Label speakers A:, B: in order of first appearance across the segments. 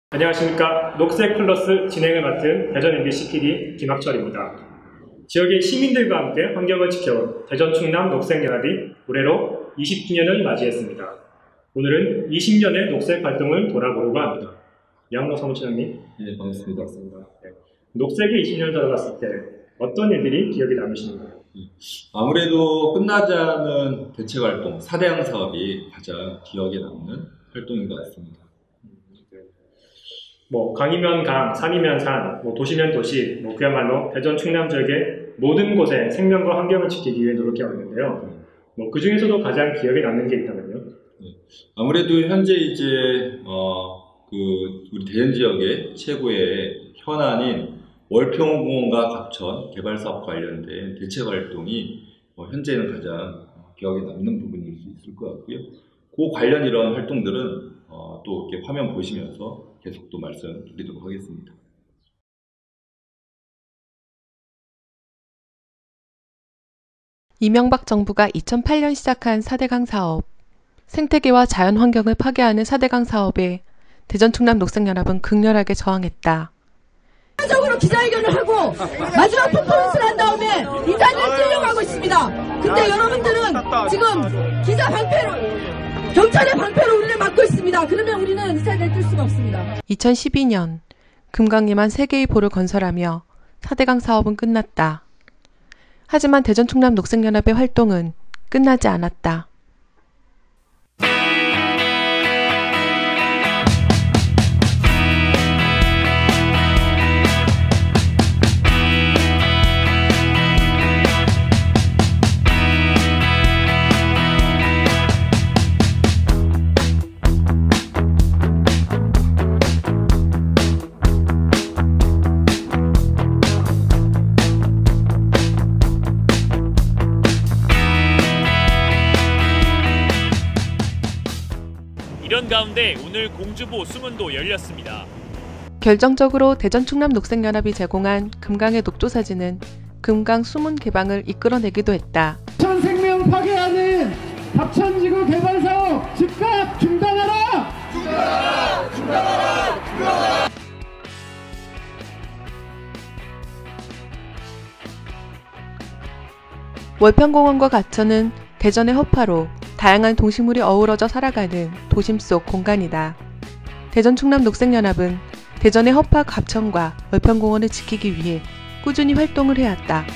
A: 안녕하십니까. 녹색 플러스 진행을 맡은 대전 MBC PD 김학철입니다. 지역의 시민들과 함께 환경을 지켜온 대전 충남 녹색연합이 올해로 20주년을 맞이했습니다. 오늘은 20년의 녹색 활동을 돌아보려고 합니다. 양록 사무처장님.
B: 네, 반갑습니다.
A: 네. 녹색이 20년을 돌아봤을 때 어떤 일들이 기억에 남으시는가요?
B: 아무래도 끝나지 않은 대책활동, 4대강 사업이 가장 기억에 남는 활동인 것 같습니다.
A: 강이면 강, 산이면 산, 도시면 도시, 그야말로 대전 충남 지역의 모든 곳에 생명과 환경을 지키기 위해 노력해왔는데요. 그 중에서도 가장 기억에 남는 게 있다면요?
B: 네. 아무래도 현재 이제 우리 대전 지역의 최고의 현안인 월평공원과 갑천 개발 사업 관련된 대책 활동이 현재는 가장 기억에 남는 부분일 수 있을 것 같고요. 그 관련 이런 활동들은 또 이렇게 화면 보시면서 계속 또 말씀드리도록 하겠습니다.
C: 이명박 정부가 2008년 시작한 4대강 사업, 생태계와 자연환경을 파괴하는 4대강 사업에 대전 충남 녹색연합은 극렬하게 저항했다.
D: 적으로 기자회견을 하고 마지막 퍼포먼스를 한 다음에 인사를 뛰려고 하고 있습니다. 근데 여러분들은 지금 기자 방패로 경찰의 방패로 우리를 막고 있습니다. 그러면 우리는 이 자리를 뜰 수가 없습니다.
C: 2012년 금강에만 3개의 보를 건설하며 4대강 사업은 끝났다. 하지만 대전 충남 녹색연합의 활동은 끝나지 않았다.
E: 이런 가운데 오늘 공주보 수문도 열렸습니다.
C: 결정적으로 대전 충남 녹색연합이 제공한 금강의 녹조사진은 금강 수문 개방을 이끌어내기도 했다.
F: 갑천 생명 파괴하는 갑천지구 개발 사업 즉각 중단하라! 중단하라! 중단하라! 중단하라!
C: 월평공원과 갑천은 대전의 허파로 다양한 동식물이 어우러져 살아가는 도심 속 공간이다. 대전 충남 녹색연합은 대전의 허파 갑천과 월평공원을 지키기 위해 꾸준히 활동을 해왔다.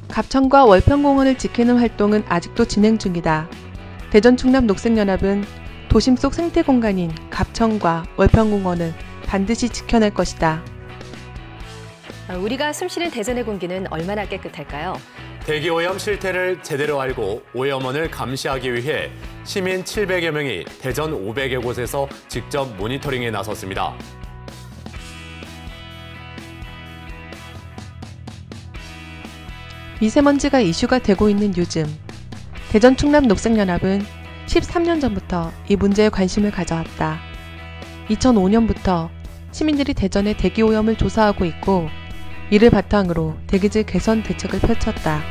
C: 갑천과 월평공원을 지키는 활동은 아직도 진행 중이다. 대전 충남 녹색연합은 도심 속 생태 공간인 갑천과 월평공원을 반드시 지켜낼 것이다.
G: 우리가 숨쉬는 대전의 공기는 얼마나 깨끗할까요?
E: 대기오염 실태를 제대로 알고 오염원을 감시하기 위해 시민 700여 명이 대전 500여 곳에서 직접 모니터링에 나섰습니다.
C: 미세먼지가 이슈가 되고 있는 요즘, 대전 충남 녹색연합은 13년 전부터 이 문제에 관심을 가져왔다. 2005년부터 시민들이 대전의 대기오염을 조사하고 있고, 이를 바탕으로 대기질 개선 대책을 펼쳤다.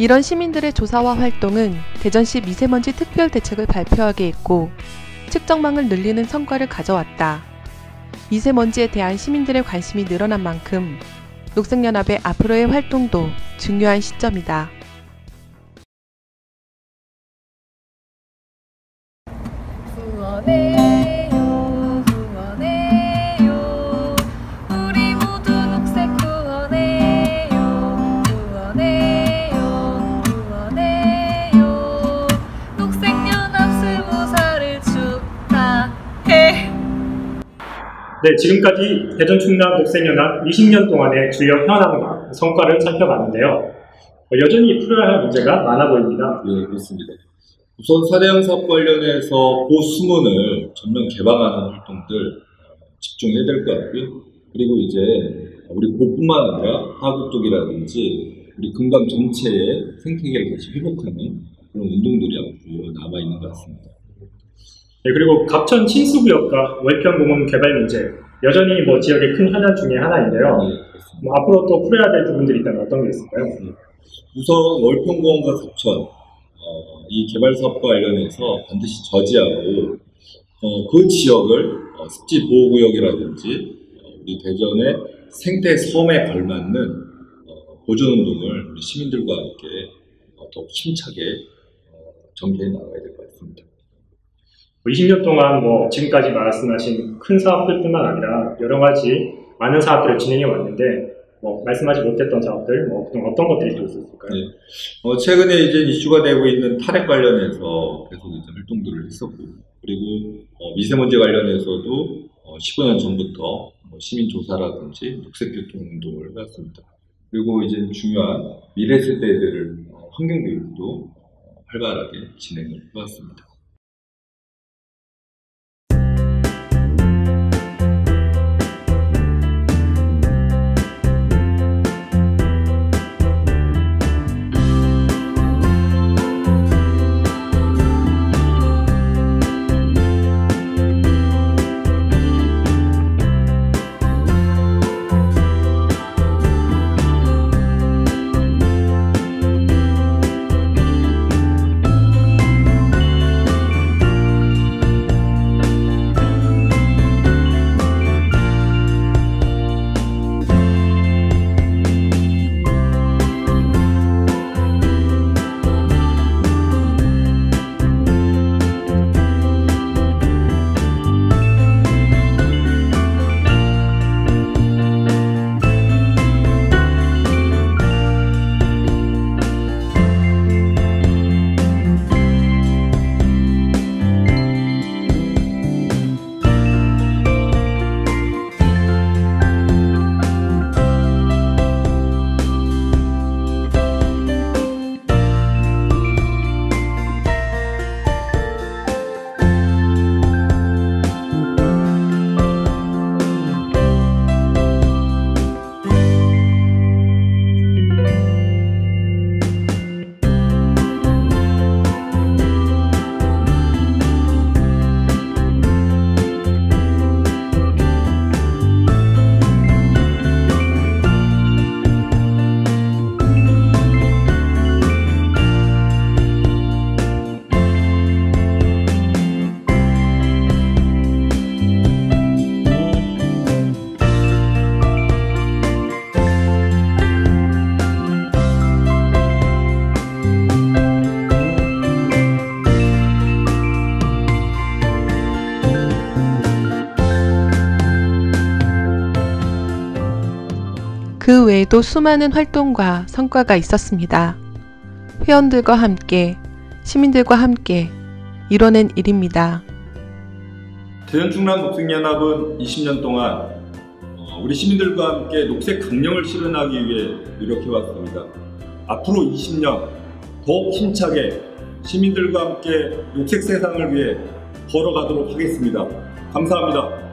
C: 이런 시민들의 조사와 활동은 대전시 미세먼지 특별 대책을 발표하게 했고 측정망을 늘리는 성과를 가져왔다. 미세먼지에 대한 시민들의 관심이 늘어난 만큼 녹색연합의 앞으로의 활동도 중요한 시점이다.
H: 후원해요, 후원해요.
A: 네, 지금까지 대전 충남 녹색연합 20년 동안의 주요 현황과 성과를 살펴봤는데요. 여전히 풀어야 할 문제가 많아 보입니다.
B: 네, 그렇습니다. 우선 4대형 사업 관련해서 고수문을 전면 개방하는 활동들 집중해야 될 것 같고요. 그리고 이제 우리 고뿐만 아니라 하구 쪽이라든지 우리 금강 전체의 생태계를 다시 회복하는 그런 운동들이 앞으로 남아있는 것 같습니다.
A: 네, 그리고 갑천 친수구역과 월평공원 개발 문제, 여전히 지역의 큰 현안 중에 하나인데요.
B: 네, 그렇습니다.
A: 앞으로 또 풀어야 될 부분들이 있다면 어떤 게 있을까요?
B: 우선 월평공원과 갑천 이 개발 사업과 관련해서 반드시 저지하고 그 지역을 습지 보호구역이라든지 우리 대전의 생태 섬에 걸맞는 보존 운동을 우리 시민들과 함께 더욱 힘차게 전개해 나가야 될 것 같습니다.
A: 20년 동안 지금까지 말씀하신 큰 사업들뿐만 아니라 여러 가지 많은 사업들을 진행해 왔는데 말씀하지 못했던 사업들 그동안 어떤 것들이 또 있었을까요?
B: 네. 최근에 이제 이슈가 되고 있는 탈핵 관련해서 계속 이제 활동들을 했었고, 그리고 미세먼지 관련해서도 15년 전부터 시민 조사라든지 녹색교통 운동을 해왔습니다. 그리고 이제 중요한 미래 세대들을 환경 교육도 활발하게 진행을 해왔습니다.
C: 그 외에도 수많은 활동과 성과가 있었습니다. 회원들과 함께, 시민들과 함께 이뤄낸 일입니다.
B: 대전 충남 녹색연합은 20년 동안 우리 시민들과 함께 녹색 강령을 실현하기 위해 노력해왔습니다. 앞으로 20년 더욱 힘차게 시민들과 함께 녹색 세상을 위해 걸어가도록 하겠습니다. 감사합니다.